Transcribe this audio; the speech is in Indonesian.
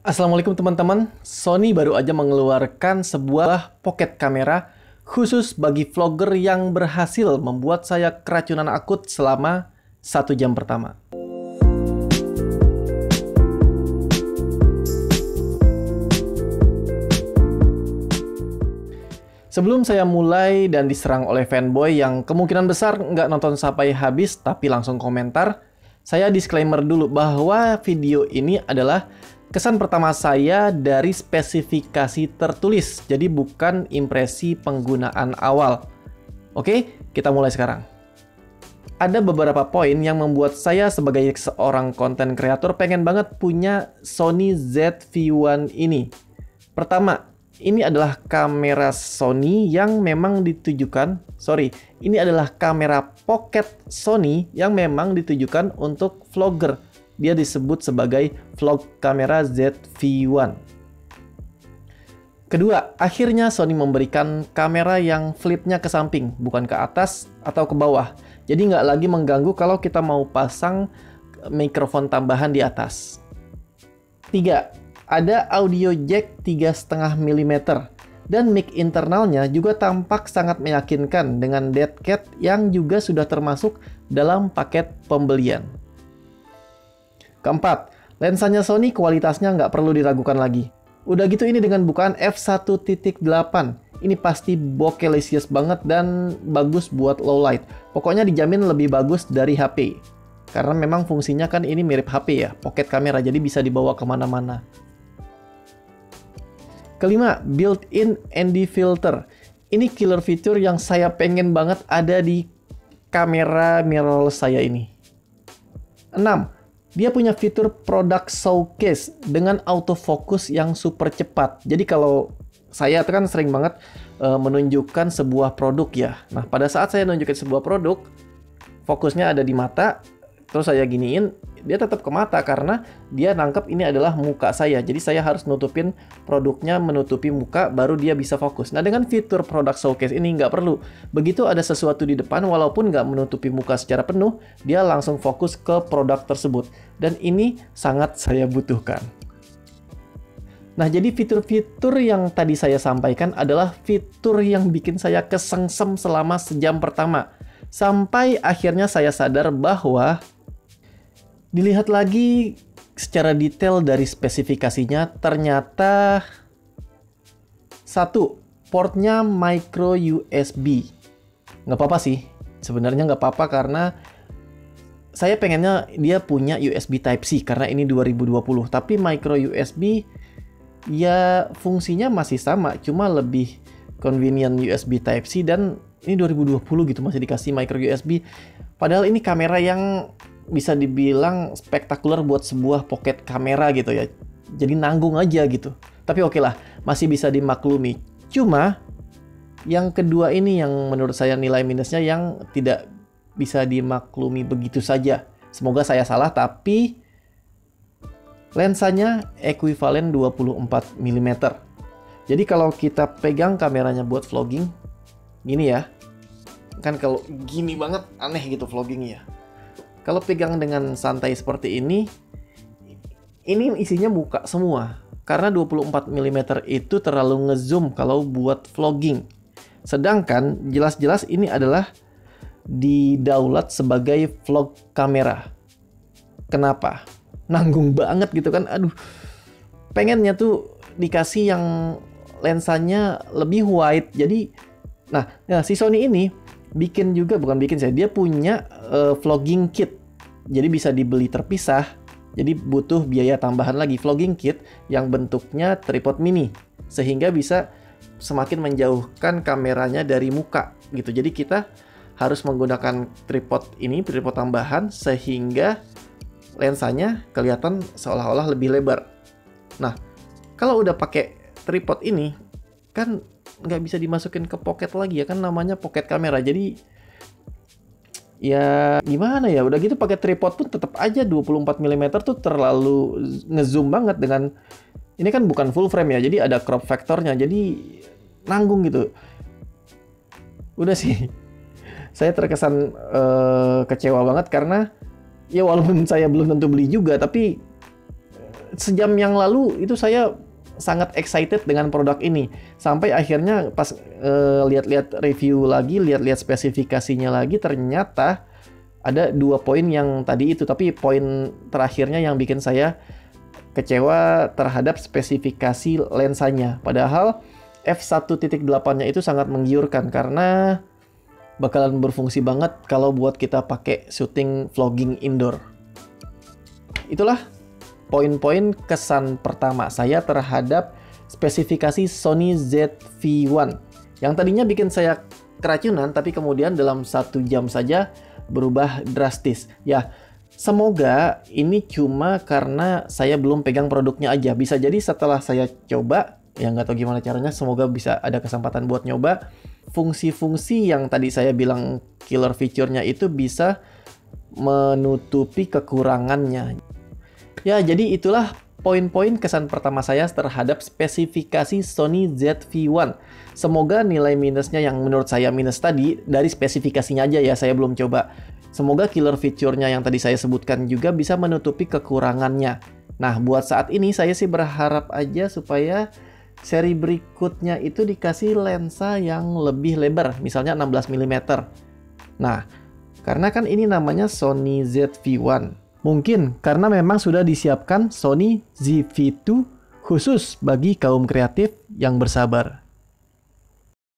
Assalamualaikum teman-teman, Sony baru aja mengeluarkan sebuah pocket kamera khusus bagi vlogger yang berhasil membuat saya keracunan akut selama 1 jam pertama. Sebelum saya mulai dan diserang oleh fanboy yang kemungkinan besar nggak nonton sampai habis tapi langsung komentar, saya disclaimer dulu bahwa video ini adalah kesan pertama saya dari spesifikasi tertulis, jadi bukan impresi penggunaan awal. Oke, kita mulai sekarang. Ada beberapa poin yang membuat saya sebagai seorang konten kreator pengen banget punya Sony ZV-1 ini. Pertama, ini adalah kamera Sony yang memang ditujukan, ini adalah kamera pocket Sony yang memang ditujukan untuk vlogger. Dia disebut sebagai vlog kamera ZV-1. Kedua, akhirnya Sony memberikan kamera yang flipnya ke samping, bukan ke atas atau ke bawah. Jadi nggak lagi mengganggu kalau kita mau pasang mikrofon tambahan di atas. 3. Ada audio jack 3,5 mm dan mic internalnya juga tampak sangat meyakinkan dengan dead cat yang juga sudah termasuk dalam paket pembelian. Keempat, lensanya Sony kualitasnya nggak perlu diragukan lagi. Udah gitu ini dengan bukaan f1.8. Ini pasti bokelesius banget dan bagus buat low light. Pokoknya dijamin lebih bagus dari HP. Karena memang fungsinya kan ini mirip HP ya, pocket kamera, jadi bisa dibawa kemana-mana. Kelima, built-in ND filter. Ini killer feature yang saya pengen banget ada di kamera mirrorless saya ini. 6. Dia punya fitur product showcase dengan autofocus yang super cepat. Jadi kalau saya kan sering banget menunjukkan sebuah produk ya. Nah, pada saat saya nunjukin sebuah produk, fokusnya ada di mata, terus saya giniin, dia tetap ke mata karena dia nangkep ini adalah muka saya. Jadi saya harus nutupin produknya, menutupi muka, baru dia bisa fokus. Nah, dengan fitur product showcase ini nggak perlu. Begitu ada sesuatu di depan, walaupun nggak menutupi muka secara penuh, dia langsung fokus ke produk tersebut. Dan ini sangat saya butuhkan. Nah, jadi fitur-fitur yang tadi saya sampaikan adalah fitur yang bikin saya kesengsem selama sejam pertama. Sampai akhirnya saya sadar bahwa dilihat lagi secara detail dari spesifikasinya, ternyata 1. Portnya micro USB. Nggak apa-apa sih, sebenarnya nggak apa-apa karena saya pengennya dia punya USB Type-C karena ini 2020. Tapi micro USB ya fungsinya masih sama, cuma lebih convenient USB Type-C dan ini 2020 gitu masih dikasih micro USB. Padahal ini kamera yang bisa dibilang spektakuler buat sebuah pocket kamera gitu ya. Jadi nanggung aja gitu. Tapi oke lah, masih bisa dimaklumi. Cuma yang kedua ini yang menurut saya nilai minusnya yang tidak bisa dimaklumi begitu saja. Semoga saya salah, tapi lensanya ekuivalen 24 mm. Jadi kalau kita pegang kameranya buat vlogging, gini ya. Kan kalau gini banget aneh gitu vloggingnya. Kalau pegang dengan santai seperti ini isinya muka semua. Karena 24 mm itu terlalu ngezoom kalau buat vlogging. Sedangkan jelas-jelas ini adalah didaulat sebagai vlog kamera. Kenapa? Nanggung banget gitu kan. Aduh, pengennya tuh dikasih yang lensanya lebih wide. Jadi, nah si Sony ini dia punya vlogging kit. Jadi bisa dibeli terpisah. Jadi butuh biaya tambahan lagi vlogging kit yang bentuknya tripod mini sehingga bisa semakin menjauhkan kameranya dari muka gitu. Jadi kita harus menggunakan tripod tambahan sehingga lensanya kelihatan seolah-olah lebih lebar. Nah, kalau udah pakai tripod ini kan nggak bisa dimasukin ke pocket lagi ya, kan namanya pocket kamera. Jadi ya gimana ya, udah gitu pakai tripod pun tetap aja 24 mm tuh terlalu ngezoom banget. Dengan ini kan bukan full frame ya, jadi ada crop factornya, jadi nanggung gitu. Udah sih, saya terkesan kecewa banget karena ya walaupun saya belum tentu beli juga, tapi sejam yang lalu itu saya sangat excited dengan produk ini. Sampai akhirnya pas lihat-lihat review lagi, lihat-lihat spesifikasinya lagi, ternyata ada 2 poin yang tadi itu. Tapi poin terakhirnya yang bikin saya kecewa terhadap spesifikasi lensanya. Padahal f1.8-nya itu sangat menggiurkan karena bakalan berfungsi banget kalau buat kita pakai syuting vlogging indoor. Itulah poin-poin kesan pertama saya terhadap spesifikasi Sony ZV-1 yang tadinya bikin saya keracunan, tapi kemudian dalam 1 jam saja berubah drastis. Ya, semoga ini cuma karena saya belum pegang produknya aja. Bisa jadi setelah saya coba, ya nggak tahu gimana caranya, semoga bisa ada kesempatan buat nyoba. Fungsi-fungsi yang tadi saya bilang killer feature-nya itu bisa menutupi kekurangannya. Ya, jadi itulah poin-poin kesan pertama saya terhadap spesifikasi Sony ZV-1. Semoga nilai minusnya yang menurut saya minus tadi, dari spesifikasinya aja ya, saya belum coba. Semoga killer feature-nya yang tadi saya sebutkan juga bisa menutupi kekurangannya. Nah, buat saat ini saya sih berharap aja supaya seri berikutnya itu dikasih lensa yang lebih lebar, misalnya 16 mm. Nah, karena kan ini namanya Sony ZV-1. Mungkin karena memang sudah disiapkan Sony ZV-2 khusus bagi kaum kreatif yang bersabar.